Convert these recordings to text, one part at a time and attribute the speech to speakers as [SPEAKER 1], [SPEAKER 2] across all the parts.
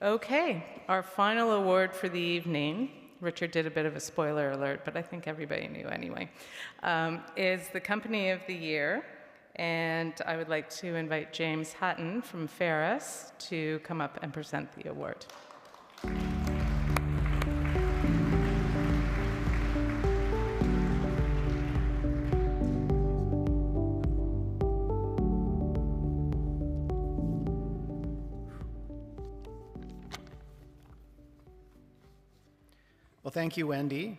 [SPEAKER 1] Okay, our final award for the evening, Richard did a bit of a spoiler alert, but I think everybody knew anyway, is the Company of the Year. And I would like to invite James Hutton from Farris to come up and present the award.
[SPEAKER 2] Well, thank you, Wendy.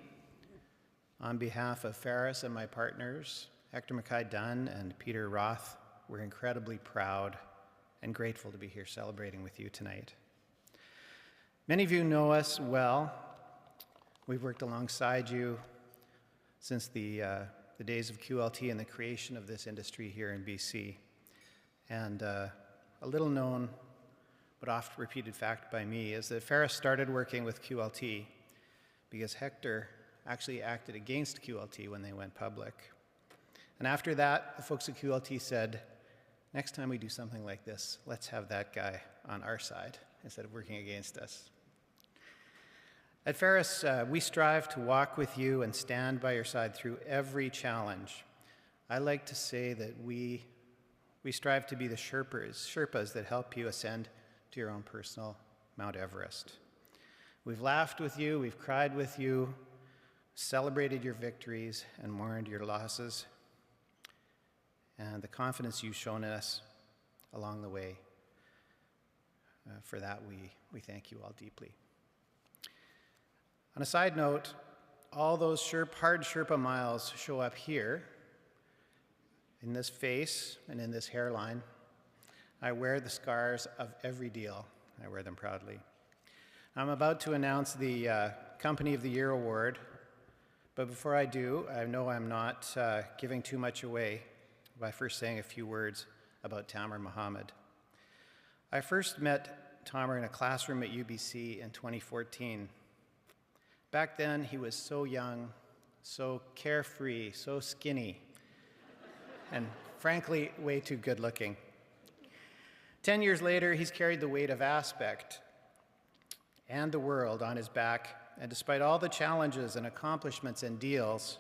[SPEAKER 2] On behalf of Farris and my partners, Hector Mackay-Dunn and Peter Roth, we're incredibly proud and grateful to be here celebrating with you tonight. Many of you know us well. We've worked alongside you since the days of QLT and the creation of this industry here in BC. And a little known but oft repeated fact by me is that Farris started working with QLT because Hector actually acted against QLT when they went public. And after that, the folks at QLT said, next time we do something like this, let's have that guy on our side instead of working against us. At Farris, we strive to walk with you and stand by your side through every challenge. I like to say that we strive to be the Sherpas that help you ascend to your own personal Mount Everest. We've laughed with you, we've cried with you, celebrated your victories, and mourned your losses. And the confidence you've shown us along the way, for that we thank you all deeply. On a side note, all those hard Sherpa miles show up here, in this face and in this hairline. I wear the scars of every deal. I wear them proudly. I'm about to announce the Company of the Year award, but before I do, I know I'm not giving too much away by first saying a few words about Tamer Mohammed. I first met Tamer in a classroom at UBC in 2014. Back then, he was so young, so carefree, so skinny, and frankly, way too good looking. 10 years later, he's carried the weight of Aspect and the world on his back, and despite all the challenges and accomplishments and deals,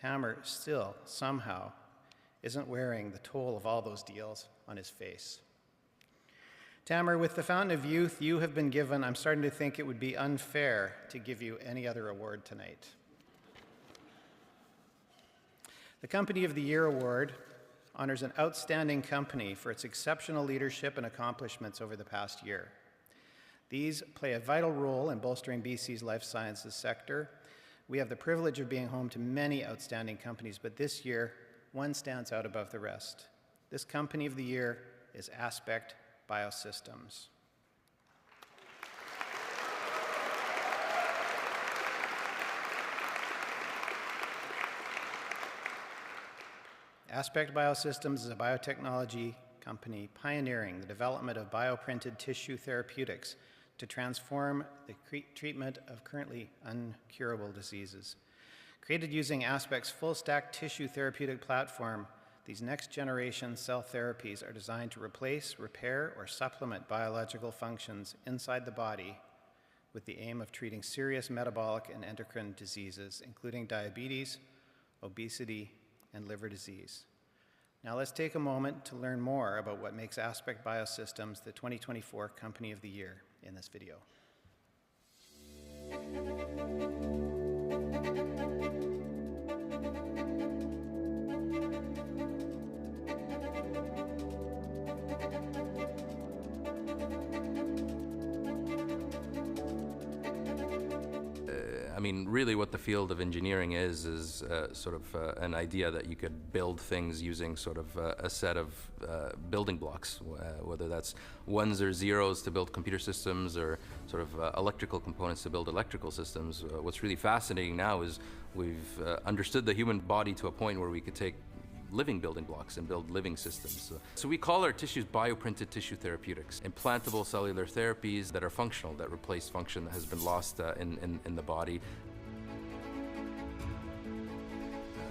[SPEAKER 2] Tamer still, somehow, isn't wearing the toll of all those deals on his face. Tamer, with the Fountain of Youth you have been given, I'm starting to think it would be unfair to give you any other award tonight. The Company of the Year award honors an outstanding company for its exceptional leadership and accomplishments over the past year. These play a vital role in bolstering BC's life sciences sector. We have the privilege of being home to many outstanding companies, but this year, one stands out above the rest. This Company of the Year is Aspect Biosystems. Aspect Biosystems is a biotechnology company pioneering the development of bioprinted tissue therapeutics to transform the treatment of currently uncurable diseases. Created using Aspect's full-stack tissue therapeutic platform, these next-generation cell therapies are designed to replace, repair, or supplement biological functions inside the body with the aim of treating serious metabolic and endocrine diseases, including diabetes, obesity, and liver disease. Now let's take a moment to learn more about what makes Aspect Biosystems the 2024 Company of the Year in this video.
[SPEAKER 3] I mean, really what the field of engineering is sort of an idea that you could build things using sort of a set of building blocks, whether that's ones or zeros to build computer systems or sort of electrical components to build electrical systems. What's really fascinating now is we've understood the human body to a point where we could take living building blocks and build living systems. So we call our tissues bioprinted tissue therapeutics, implantable cellular therapies that are functional, that replace function that has been lost in the body.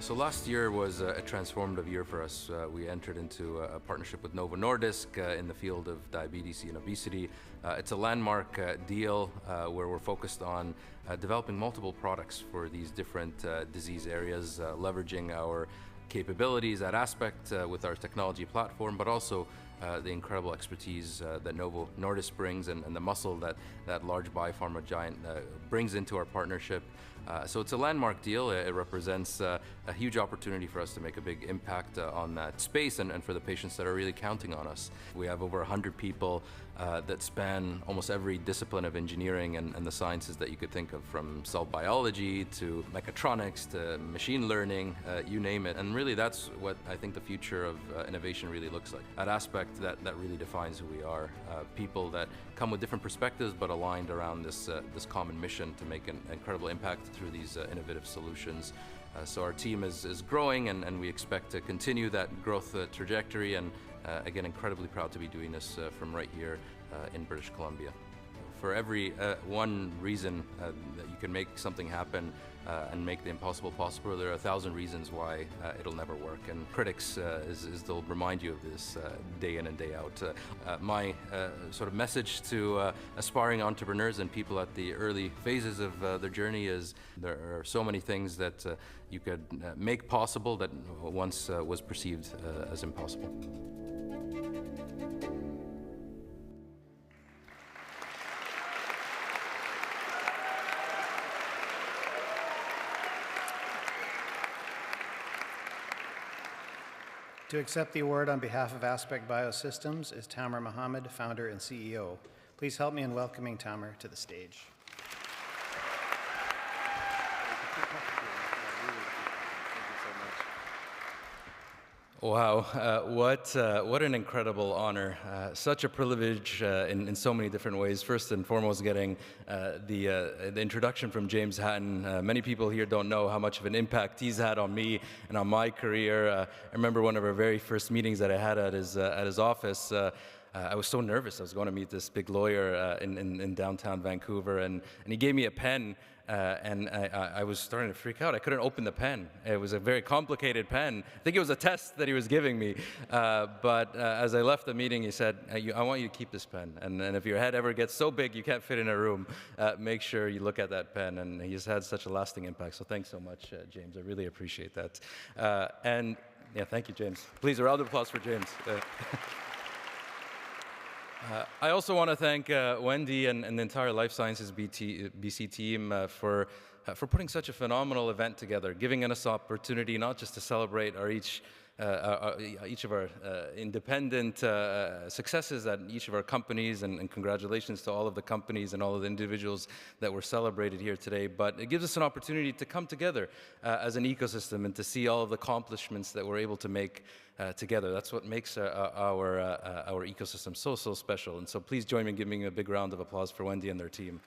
[SPEAKER 3] So last year was a transformative year for us. We entered into a partnership with Novo Nordisk in the field of diabetes and obesity. It's a landmark deal where we're focused on developing multiple products for these different disease areas, leveraging our capabilities at Aspect with our technology platform, but also the incredible expertise that Novo Nordisk brings and the muscle that large biopharma giant brings into our partnership. So it's a landmark deal. It represents a huge opportunity for us to make a big impact on that space and for the patients that are really counting on us. We have over 100 people that span almost every discipline of engineering and the sciences that you could think of, from cell biology to mechatronics to machine learning, you name it. And really that's what I think the future of innovation really looks like. At Aspect, that really defines who we are. People that come with different perspectives but aligned around this common mission to make an incredible impact through these innovative solutions. So our team is growing and we expect to continue that growth trajectory, and again, incredibly proud to be doing this from right here in British Columbia. For every one reason that you can make something happen and make the impossible possible, there are 1,000 reasons why it'll never work. And critics, they'll remind you of this day in and day out. My sort of message to aspiring entrepreneurs and people at the early phases of their journey is there are so many things that you could make possible that once was perceived as impossible.
[SPEAKER 2] To accept the award on behalf of Aspect Biosystems is Tamer Mohammed, founder and CEO. Please help me in welcoming Tamer to the stage.
[SPEAKER 3] Wow, what an incredible honor. Such a privilege in so many different ways. First and foremost, getting the introduction from James Hatton. Many people here don't know how much of an impact he's had on me and on my career. I remember one of our very first meetings that I had at his office. I was so nervous. I was going to meet this big lawyer in downtown Vancouver, and he gave me a pen. And I was starting to freak out. I couldn't open the pen. It was a very complicated pen. I think it was a test that he was giving me. But as I left the meeting, he said, I want you to keep this pen. And if your head ever gets so big you can't fit in a room, make sure you look at that pen. And he's had such a lasting impact. So thanks so much, James. I really appreciate that. And yeah, thank you, James. Please, a round of applause for James. I also want to thank Wendy and the entire Life Sciences BC team for putting such a phenomenal event together, giving us opportunity not just to celebrate each of our independent successes at each of our companies, and congratulations to all of the companies and all of the individuals that were celebrated here today, but it gives us an opportunity to come together as an ecosystem and to see all of the accomplishments that we're able to make together. That's what makes our ecosystem so special. And so please join me in giving a big round of applause for Wendy and their team.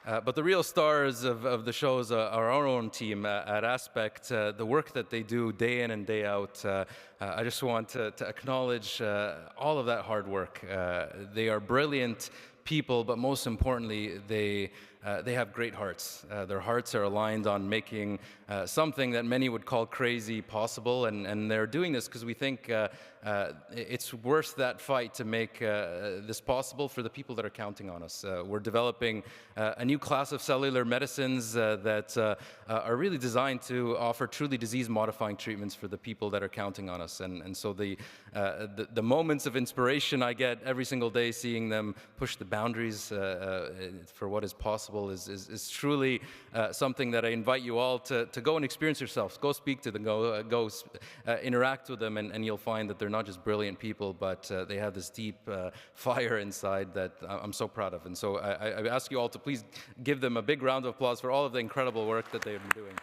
[SPEAKER 3] But the real stars of the shows are our own team at Aspect. The work that they do day in and day out, I just want to acknowledge all of that hard work. They are brilliant people, but most importantly, they have great hearts. Their hearts are aligned on making something that many would call crazy possible, and they're doing this because we think it's worth that fight to make this possible for the people that are counting on us. We're developing a new class of cellular medicines that are really designed to offer truly disease-modifying treatments for the people that are counting on us. And so the moments of inspiration I get every single day seeing them push the boundaries for what is possible is truly something that I invite you all to go and experience yourselves. Go speak to them, go interact with them, and you'll find that they're not just brilliant people, but they have this deep fire inside that I'm so proud of. And so I ask you all to please give them a big round of applause for all of the incredible work that they've been doing.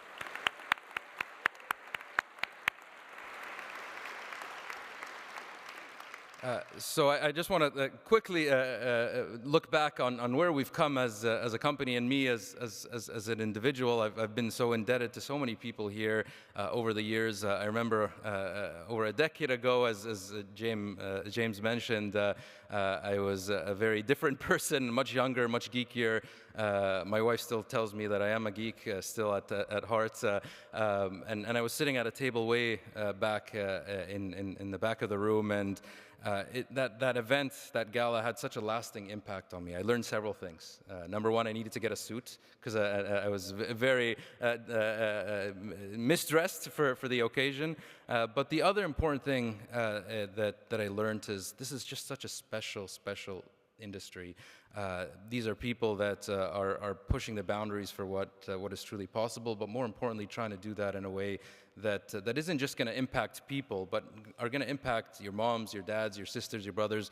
[SPEAKER 3] So I just want to quickly look back on where we've come as a company, and me as an individual. I've been so indebted to so many people here over the years. I remember over a decade ago, as James mentioned, I was a very different person, much younger, much geekier, My wife still tells me that I am a geek still at heart. And I was sitting at a table way back in the back of the room, and that event, that gala, had such a lasting impact on me. I learned several things. Number one, I needed to get a suit because I was very misdressed for the occasion. But the other important thing that I learned is this is just such a special industry. These are people that are pushing the boundaries for what is truly possible, but more importantly, trying to do that in a way that isn't just going to impact people, but are going to impact your moms, your dads, your sisters, your brothers.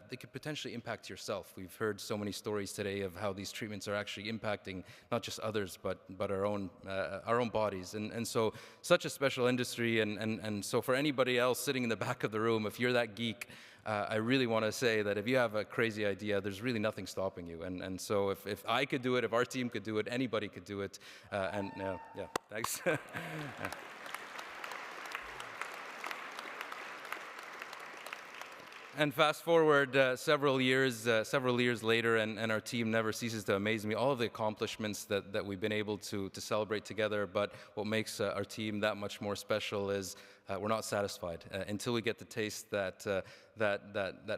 [SPEAKER 3] They could potentially impact yourself. We've heard so many stories today of how these treatments are actually impacting not just others, but our own bodies. And so, such a special industry. And so, for anybody else sitting in the back of the room, if you're that geek, I really want to say that if you have a crazy idea, there's really nothing stopping you. And so, if I could do it, if our team could do it, anybody could do it. Yeah, thanks. Yeah. And fast forward several years later, and our team never ceases to amaze me. All of the accomplishments that we've been able to celebrate together. But what makes our team that much more special is we're not satisfied until we get to taste that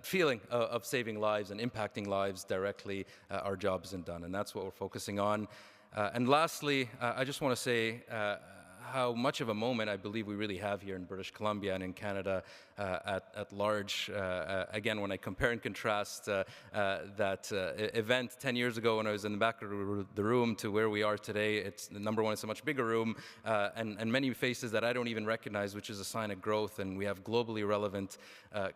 [SPEAKER 3] feeling of saving lives and impacting lives directly. Our job isn't done, and that's what we're focusing on. And lastly, I just want to say how much of a moment I believe we really have here in British Columbia and in Canada at large. Again, when I compare and contrast that event 10 years ago when I was in the back of the room to where we are today, it's number one, it's a much bigger room and many faces that I don't even recognize, which is a sign of growth. And we have globally relevant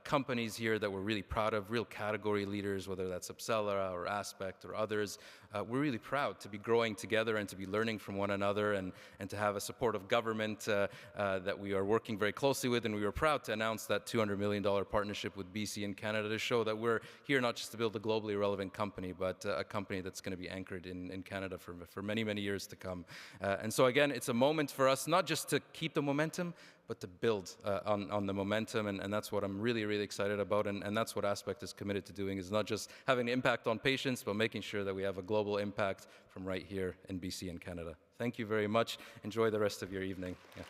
[SPEAKER 3] companies here that we're really proud of, real category leaders, whether that's Upsella or Aspect or others. We're really proud to be growing together and to be learning from one another and to have a supportive government that we are working very closely with. And we were proud to announce that $200 million partnership with BC and Canada to show that we're here not just to build a globally relevant company, but a company that's going to be anchored in Canada for many, many years to come. And so again, it's a moment for us not just to keep the momentum, but to build on the momentum, and that's what I'm really, really excited about, and that's what Aspect is committed to doing, is not just having an impact on patients, but making sure that we have a global impact from right here in BC and Canada. Thank you very much. Enjoy the rest of your evening. Yeah.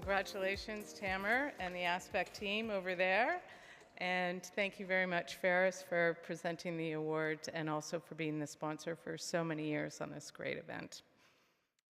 [SPEAKER 1] Congratulations, Tamer and the Aspect team over there. And thank you very much, Farris, for presenting the award and also for being the sponsor for so many years on this great event.